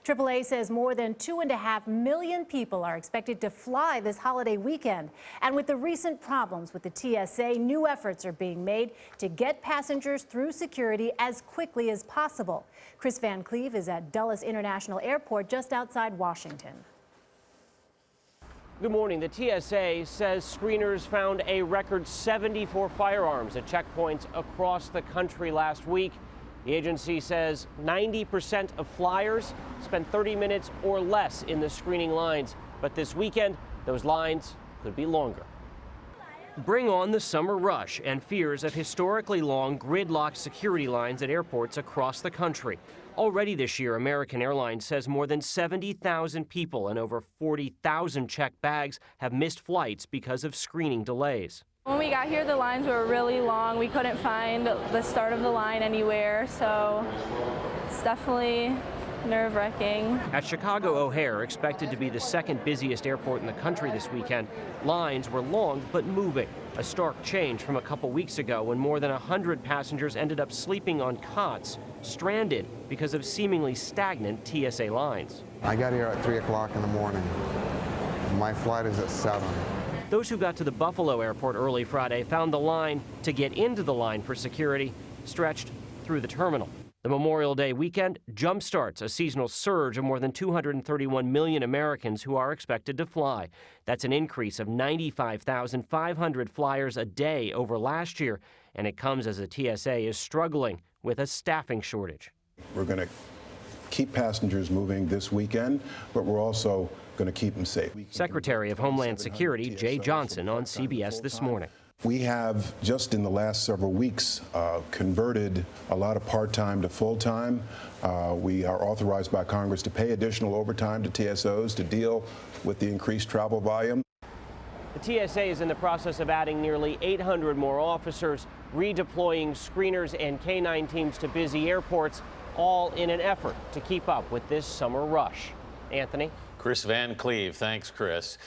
AAA says more than 2.5 million people are expected to fly this holiday weekend. And with the recent problems with the TSA, new efforts are being made to get passengers through security as quickly as possible. Kris Van Cleave is at Dulles International Airport just outside Washington. Good morning. The TSA says screeners found a record 74 firearms at checkpoints across the country last week. The agency says 90% of flyers spend 30 minutes or less in the screening lines. But this weekend, those lines could be longer. Bring on the summer rush and fears of historically long gridlocked security lines at airports across the country. Already this year, American Airlines says more than 70,000 people and over 40,000 checked bags have missed flights because of screening delays. When we got here, the lines were really long. We couldn't find the start of the line anywhere, so it's definitely nerve-wracking. At Chicago O'Hare, expected to be the second busiest airport in the country this weekend, lines were long but moving. A stark change from a couple weeks ago when more than 100 passengers ended up sleeping on cots, stranded because of seemingly stagnant TSA lines. I got here at 3 o'clock in the morning. My flight is at 7. Those who got to the Buffalo airport early Friday found the line to get into the line for security stretched through the terminal. The Memorial Day weekend jumpstarts a seasonal surge of more than 231 million Americans who are expected to fly. That's an increase of 95,500 flyers a day over last year, and it comes as the TSA is struggling with a staffing shortage. We're going to keep passengers moving this weekend, but we're also going to keep them safe. Secretary of Homeland Security Jay Johnson on CBS This Morning. We have, just in the last several weeks, converted a lot of part-time to full-time. We are authorized by Congress to pay additional overtime to TSOs to deal with the increased travel volume. The TSA is in the process of adding nearly 800 more officers, redeploying screeners and K-9 teams to busy airports, all in an effort to keep up with this summer rush. Anthony? Kris Van Cleave. Thanks, Kris.